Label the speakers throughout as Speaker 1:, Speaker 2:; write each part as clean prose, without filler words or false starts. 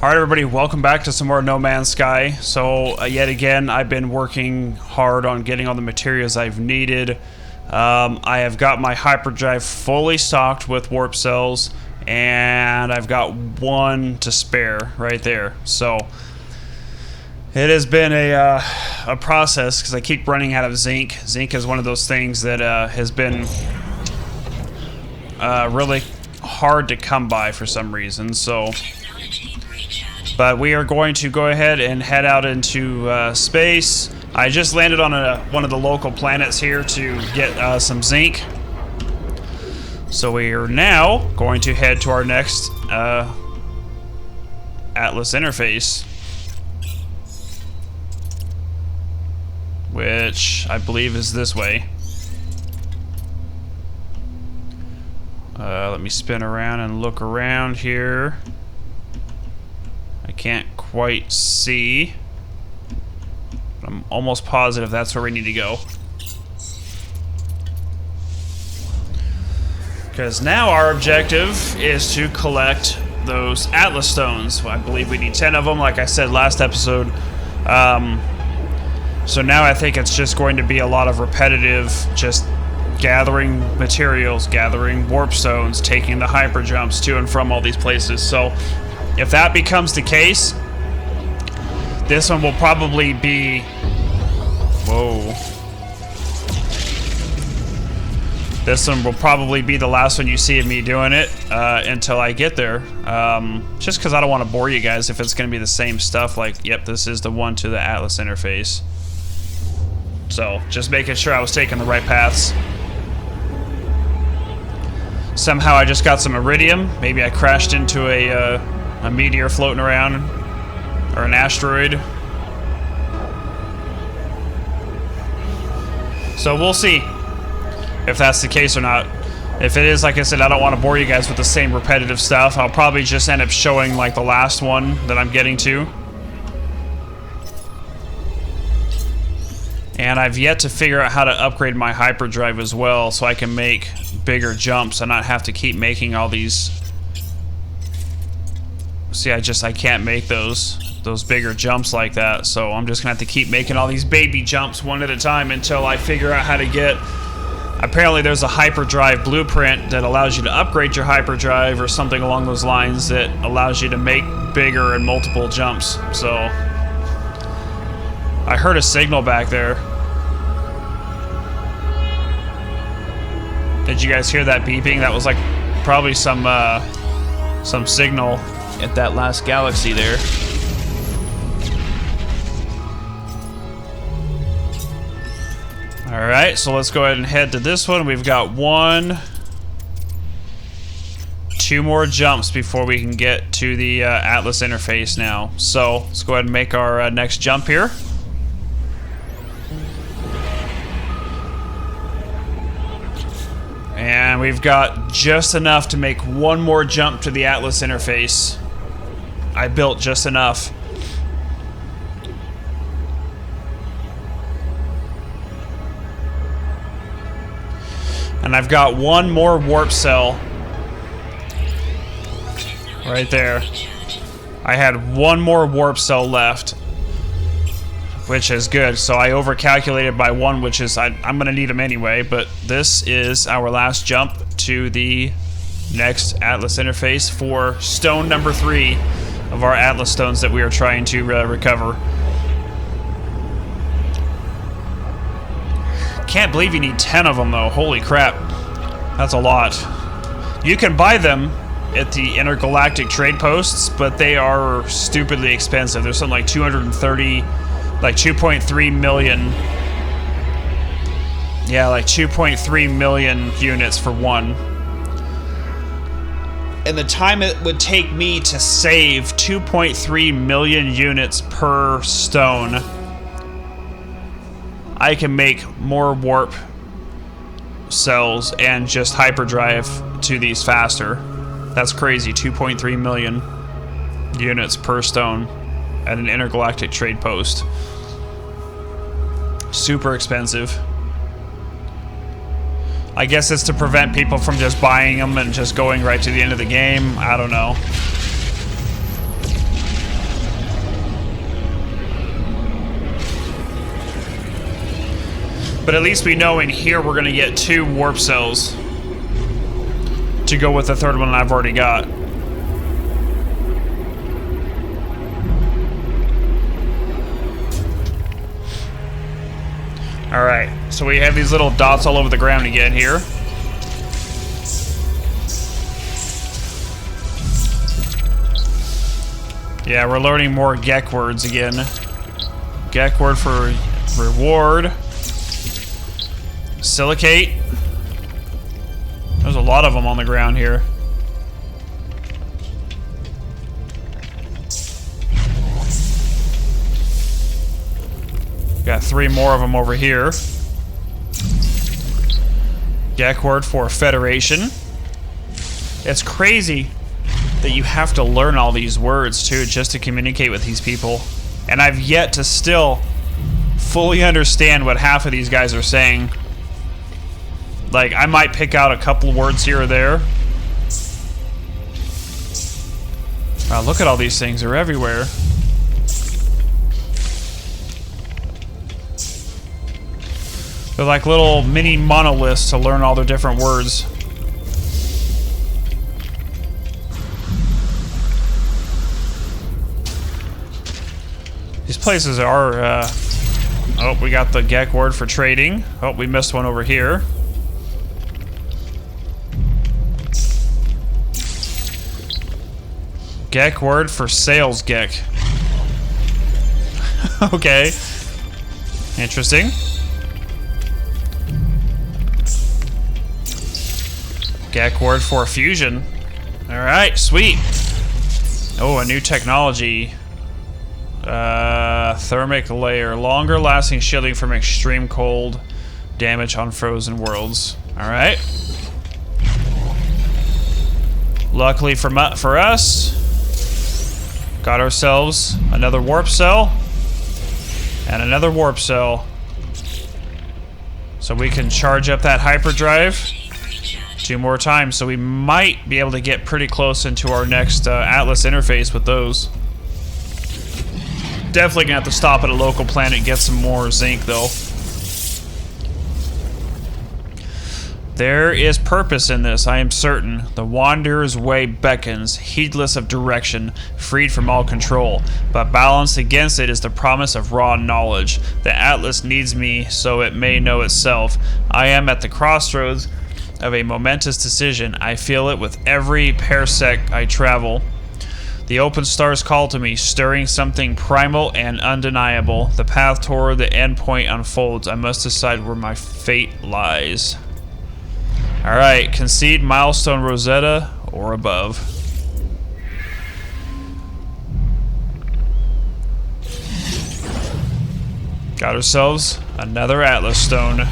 Speaker 1: Alright everybody, welcome back to some more No Man's Sky. So yet again, I've been working hard on getting all the materials I've needed. I have got my hyperdrive fully stocked with warp cells, and I've got one to spare right there. So it has been a process because I keep running out of zinc. Zinc is one of those things that has been really hard to come by for some reason. But we are going to go ahead and head out into space. I just landed on one of the local planets here to get some zinc. So we are now going to head to our next Atlas interface, which I believe is this way. Let me spin around and look around here. I can't quite see, but I'm almost positive that's where we need to go. Because now our objective is to collect those Atlas stones. I believe we need 10 of them, like I said last episode. So now I think it's just going to be a lot of repetitive, just gathering materials, gathering warp stones, taking the hyper jumps to and from all these places. So if that becomes the case, this one will probably be... Whoa. This one will probably be the last one you see of me doing it until I get there. Just because I don't want to bore you guys if it's going to be the same stuff like, yep, this is the one to the Atlas interface. So, just making sure I was taking the right paths. Somehow I just got some iridium. Maybe I crashed into a meteor floating around, or an asteroid. So we'll see if that's the case or not. If it is, like I said, I don't want to bore you guys with the same repetitive stuff. I'll probably just end up showing like the last one that I'm getting to. And I've yet to figure out how to upgrade my hyperdrive as well, so I can make bigger jumps and not have to keep making all these. See, I can't make those bigger jumps like that, so I'm just gonna have to keep making all these baby jumps one at a time until I figure out how to get... Apparently there's a hyperdrive blueprint that allows you to upgrade your hyperdrive or something along those lines that allows you to make bigger and multiple jumps. So I heard a signal back there. Did you guys hear that beeping? That was like probably some signal at that last galaxy there. Alright, so let's go ahead and head to this one. We've got two more jumps before we can get to the Atlas interface now. So let's go ahead and make our next jump here. And we've got just enough to make one more jump to the Atlas interface. I built just enough. And I've got one more warp cell right there. I had one more warp cell left, which is good. So I overcalculated by one, which is I'm gonna need them anyway. But this is our last jump to the next Atlas interface for stone number 3 of our Atlas stones that we are trying to recover. Can't believe you need 10 of them though. Holy crap, that's a lot. You can buy them at the intergalactic trade posts, but they are stupidly expensive. There's something like 230, like 2.3 million. Yeah, like 2.3 million units for one. And the time it would take me to save 2.3 million units per stone, I can make more warp cells and just hyperdrive to these faster. That's crazy, 2.3 million units per stone at an intergalactic trade post. Super expensive. I guess it's to prevent people from just buying them and just going right to the end of the game. I don't know. But at least we know in here we're gonna get 2 warp cells to go with the third one I've already got. Alright, so we have these little dots all over the ground again here. Yeah, we're learning more Gek words again. Gek word for reward. Silicate. There's a lot of them on the ground here. Got 3 more of them over here. Gek word for Federation. It's crazy that you have to learn all these words too just to communicate with these people. And I've yet to still fully understand what half of these guys are saying. Like, I might pick out a couple words here or there. Wow, look at all these things. They're everywhere. They're like little mini monoliths to learn all their different words. These places are, oh, we got the Gek word for trading. Oh, we missed one over here. Gek word for sales Gek. Okay. Interesting. Gek word for fusion. Alright, sweet. Oh, a new technology. Thermic layer. Longer lasting shielding from extreme cold damage on frozen worlds. Alright. Luckily for us, got ourselves another warp cell and another warp cell. So we can charge up that hyperdrive 2 more times. So we might be able to get pretty close into our next Atlas interface with those. Definitely gonna have to stop at a local planet and get some more zinc though. There is purpose in this, I am certain. The Wanderer's way beckons, heedless of direction, freed from all control. But balanced against it is the promise of raw knowledge. The Atlas needs me so it may know itself. I am at the crossroads of a momentous decision. I feel it with every parsec I travel. The open stars call to me, stirring something primal and undeniable. The path toward the end point unfolds. I must decide where my fate lies. Alright, concede milestone Rosetta or above. Got ourselves another Atlas stone.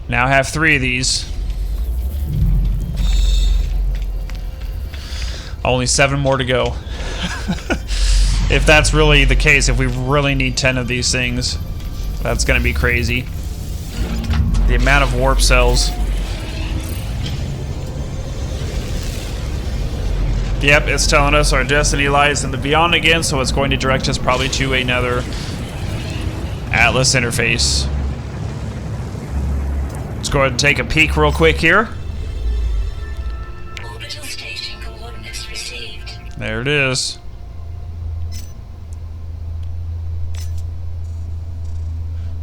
Speaker 1: Now have 3 of these. Only 7 more to go. If that's really the case, if we really need 10 of these things, that's gonna be crazy. The amount of warp cells. Yep, it's telling us our destiny lies in the beyond again, so it's going to direct us probably to another Atlas interface. Let's go ahead and take a peek real quick here.
Speaker 2: Orbital staging coordinates received.
Speaker 1: There it is.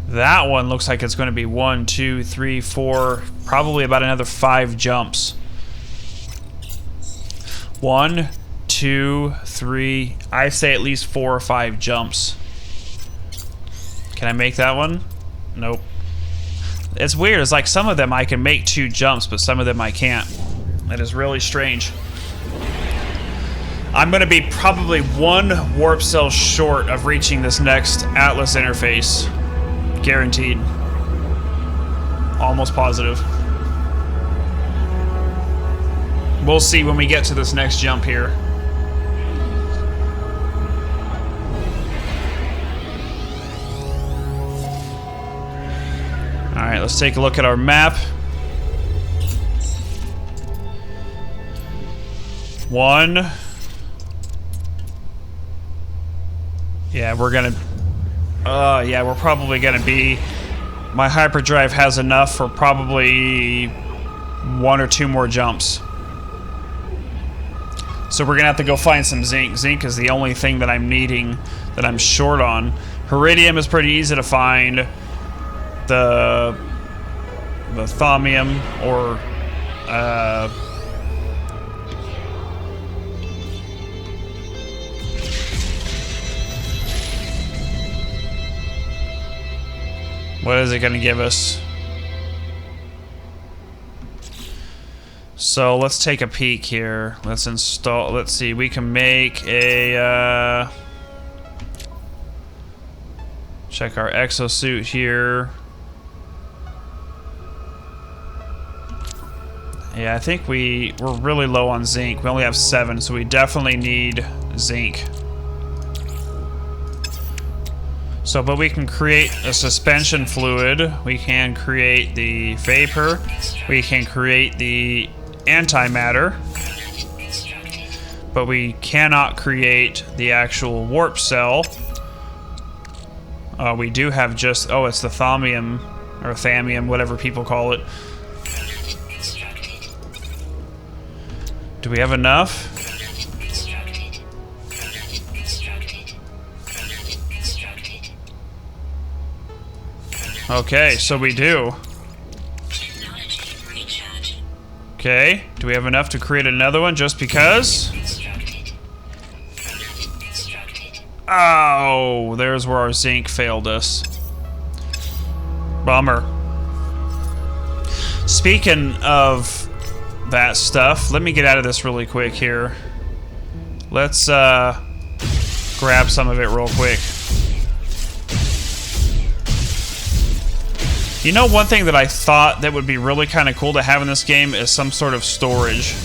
Speaker 1: That one looks like it's going to be 1, 2, 3, 4, probably about another 5 jumps. 1, 2, 3, I say at least 4 or 5 jumps. Can I make that one? Nope. It's weird, it's like some of them I can make 2 jumps, but some of them I can't. That is really strange. I'm going to be probably 1 warp cell short of reaching this next Atlas interface. Guaranteed. Almost positive. We'll see when we get to this next jump here. Alright, let's take a look at our map. 1. Yeah, we're gonna Yeah, we're probably gonna be... My hyperdrive has enough for probably 1 or 2 more jumps. So we're gonna have to go find some zinc. Zinc is the only thing that I'm needing, that I'm short on. Iridium is pretty easy to find. The thaumium, or what is it going to give us? So let's take a peek here. Let's install. Let's see. We can make a check our exosuit here. Yeah, I think we're really low on zinc. We only have 7, so we definitely need zinc. So, but we can create a suspension fluid. We can create the vapor. We can create the antimatter. But we cannot create the actual warp cell. We do have just... Oh, it's the thaumium, or thamium, whatever people call it. Do we have enough? Okay, so we do. Okay, do we have enough to create another one just because? Oh, there's where our zinc failed us. Bummer. Speaking of that stuff, let me get out of this really quick here. Let's grab some of it real quick. You know, one thing that I thought that would be really kind of cool to have in this game is some sort of storage.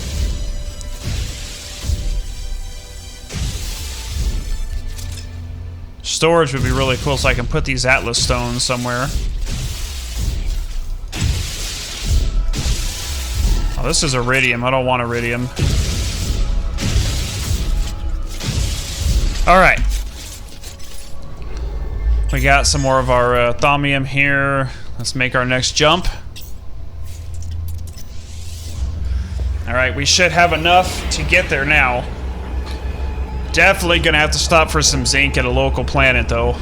Speaker 1: Storage would be really cool, so I can put these Atlas stones somewhere. Oh, this is iridium. I don't want iridium. Alright. We got some more of our thaumium here. Let's make our next jump. Alright, we should have enough to get there now. Definitely gonna have to stop for some zinc at a local planet, though.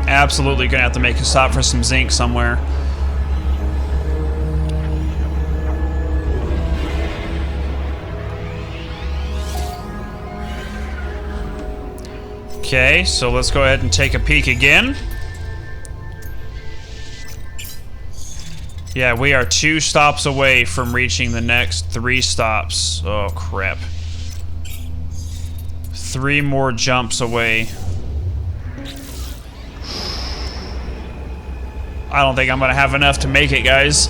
Speaker 1: Absolutely gonna have to make a stop for some zinc somewhere. Okay, so let's go ahead and take a peek again. Yeah, we are 2 stops away from reaching the next 3 stops. Oh, crap. 3 more jumps away. I don't think I'm gonna have enough to make it, guys.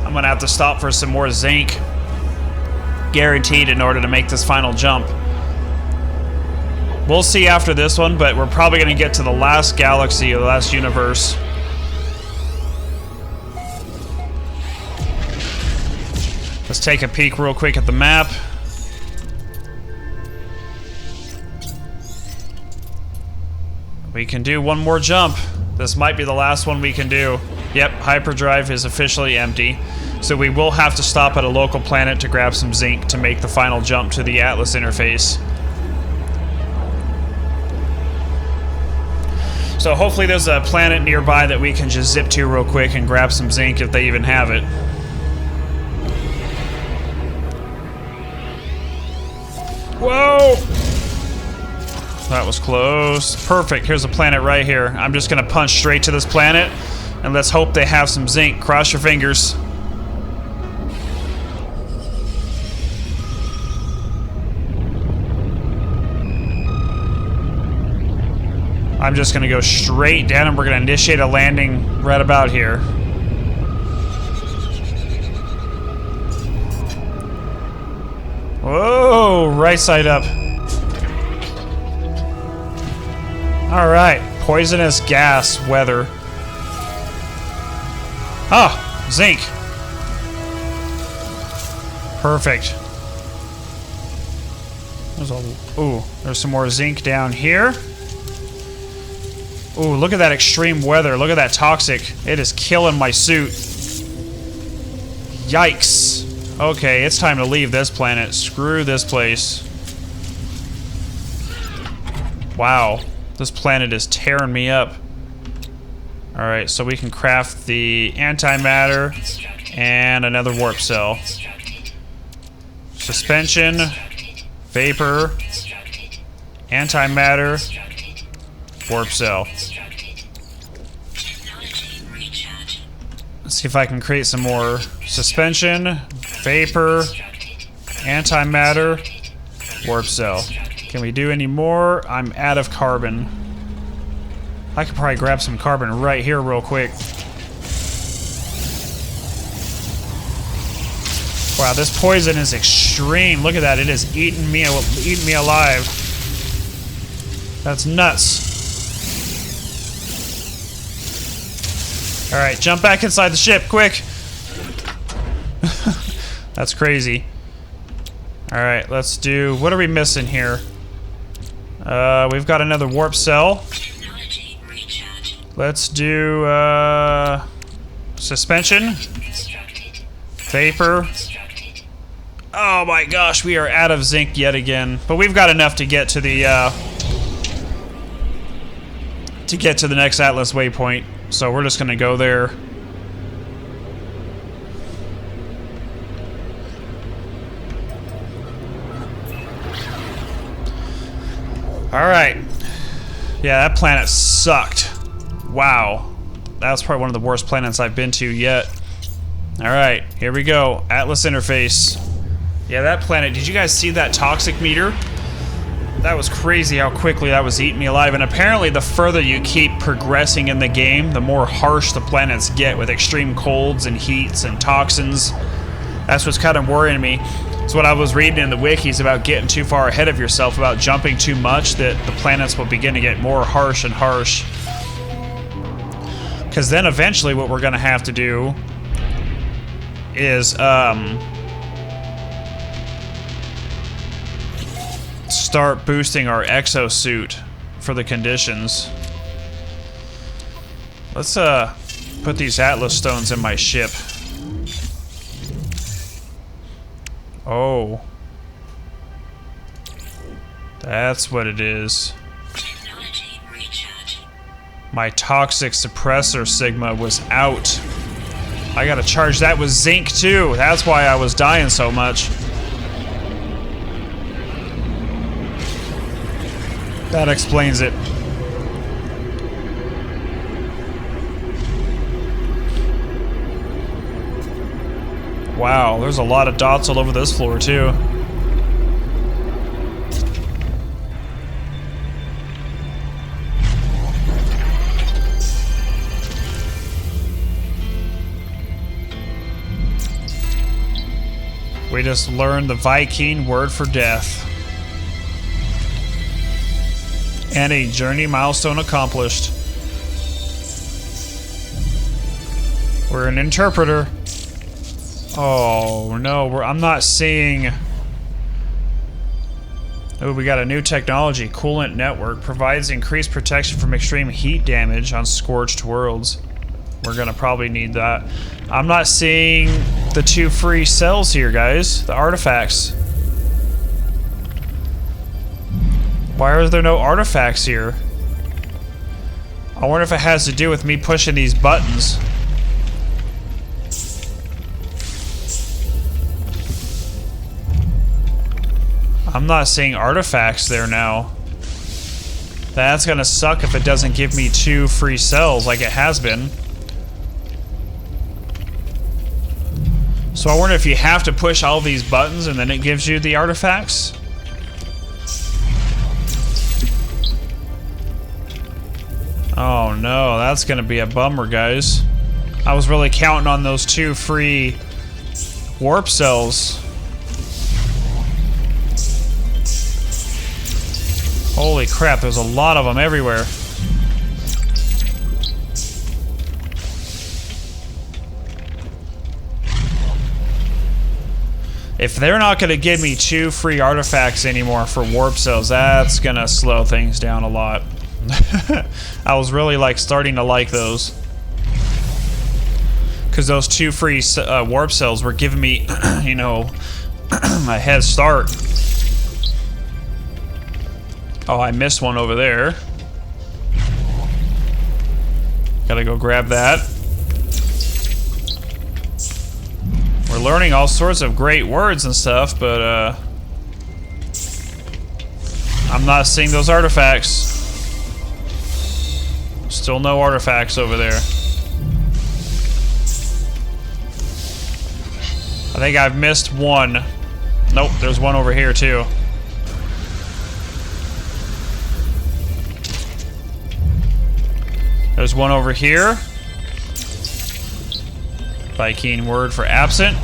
Speaker 1: I'm gonna have to stop for some more zinc. Guaranteed, in order to make this final jump. We'll see after this one, but we're probably gonna get to the last galaxy, or the last universe. Let's take a peek real quick at the map. We can do one more jump. This might be the last one we can do. Yep, hyperdrive is officially empty. So we will have to stop at a local planet to grab some zinc to make the final jump to the Atlas interface. So hopefully there's a planet nearby that we can just zip to real quick and grab some zinc if they even have it. Whoa! That was close. Perfect. Here's a planet right here. I'm just gonna punch straight to this planet, and let's hope they have some zinc. Cross your fingers. I'm just gonna go straight down, and we're gonna initiate a landing right about here. Whoa! Right side up. Alright, poisonous gas weather. Ah, zinc. Perfect. There's some more zinc down here. Ooh, look at that extreme weather. Look at that toxic. It is killing my suit. Yikes. Okay, it's time to leave this planet. Screw this place. Wow. This planet is tearing me up. Alright, so we can craft the antimatter and another warp cell. Suspension, vapor, antimatter, warp cell. Let's see if I can create some more suspension, vapor, antimatter, warp cell. Can we do any more? I'm out of carbon. I could probably grab some carbon right here real quick. Wow, this poison is extreme. Look at that. It is eating me alive. That's nuts. Alright, jump back inside the ship, quick. That's crazy. Alright, let's do... What are we missing here? We've got another warp cell. Let's do suspension, vapor. Oh my gosh, we are out of zinc yet again. But we've got enough to get to the next Atlas waypoint. So we're just gonna go there. All right. Yeah, that planet sucked. Wow. That was probably one of the worst planets I've been to yet. Alright, here we go. Atlas interface. Yeah, that planet, did you guys see that toxic meter? That was crazy how quickly that was eating me alive. And apparently the further you keep progressing in the game, the more harsh the planets get with extreme colds and heats and toxins. That's what's kind of worrying me. It's what I was reading in the wikis about getting too far ahead of yourself, about jumping too much, that the planets will begin to get more harsh and harsh. Because then eventually what we're going to have to do is start boosting our exosuit for the conditions. Let's put these Atlas stones in my ship. Oh. That's what it is. My toxic suppressor sigma was out. I gotta charge that with zinc too. That's why I was dying so much. That explains it. Wow, there's a lot of dots all over this floor too. We just learned the Viking word for death. And a journey milestone accomplished. We're an interpreter. Oh no, I'm not seeing... Oh, we got a new technology. Coolant network provides increased protection from extreme heat damage on scorched worlds. We're gonna probably need that. I'm not seeing the 2 free cells here, guys. The artifacts. Why are there no artifacts here? I wonder if it has to do with me pushing these buttons. I'm not seeing artifacts there now. That's gonna suck if it doesn't give me 2 free cells like it has been. So I wonder if you have to push all these buttons and then it gives you the artifacts? Oh no, that's gonna be a bummer, guys. I was really counting on those 2 free warp cells. Holy crap, there's a lot of them everywhere. If they're not going to give me 2 free artifacts anymore for warp cells, that's going to slow things down a lot. I was really like starting to like those. Because those 2 free warp cells were giving me, you know, a head start. Oh, I missed one over there. Gotta go grab that. We're learning all sorts of great words and stuff, but I'm not seeing those artifacts. Still no artifacts over there. I think I've missed one. Nope, there's one over here too. There's one over here. Viking word for absent.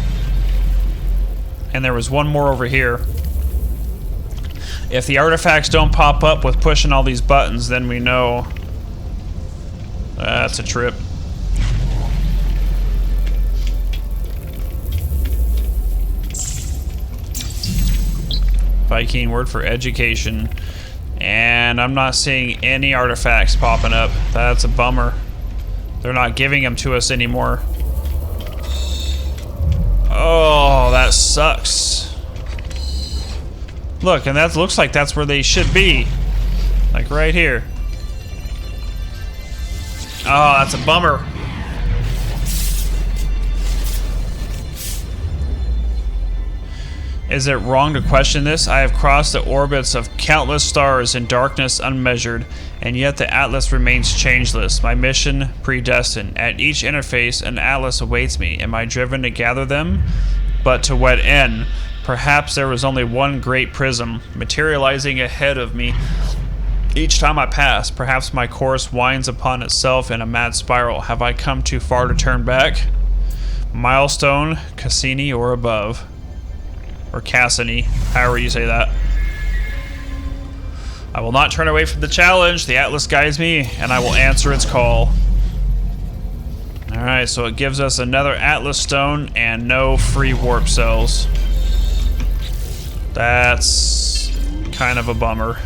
Speaker 1: And there was one more over here. If the artifacts don't pop up with pushing all these buttons, then we know that's a trip. Viking word for education. And I'm not seeing any artifacts popping up. That's a bummer. They're not giving them to us anymore. Oh, that sucks. Look, and that looks like that's where they should be. Like right here. Oh, that's a bummer. Is it wrong to question this? I have crossed the orbits of countless stars in darkness unmeasured, and yet the Atlas remains changeless. My mission predestined. At each interface, an Atlas awaits me. Am I driven to gather them? But to what end? Perhaps there was only one great prism, materializing ahead of me. Each time I pass, perhaps my course winds upon itself in a mad spiral. Have I come too far to turn back? Milestone, Cassini, or above. Or Cassini, however you say that. I will not turn away from the challenge. The Atlas guides me, and I will answer its call. Alright, so it gives us another Atlas stone and no free warp cells. That's kind of a bummer.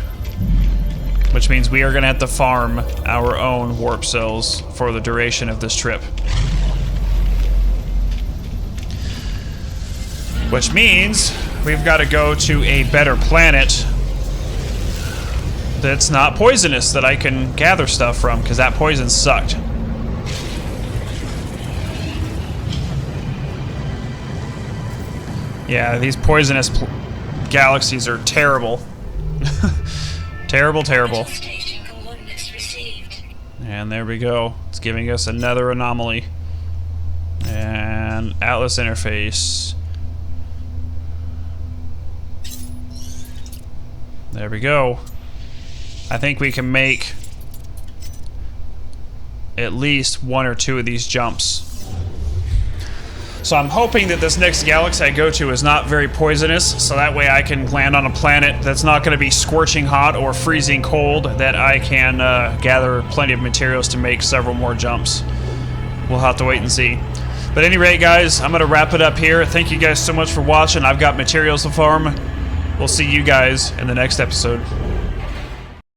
Speaker 1: Which means we are going to have to farm our own warp cells for the duration of this trip. Which means we've got to go to a better planet that's not poisonous, that I can gather stuff from, because that poison sucked. Yeah, these poisonous galaxies are terrible. Terrible, terrible. And there we go. It's giving us another anomaly. And Atlas interface. There we go. I think we can make at least 1 or 2 of these jumps. So I'm hoping that this next galaxy I go to is not very poisonous, so that way I can land on a planet that's not going to be scorching hot or freezing cold, that I can gather plenty of materials to make several more jumps. We'll have to wait and see. But at any rate, guys, I'm going to wrap it up here. Thank you guys so much for watching. I've got materials to farm. We'll see you guys in the next episode.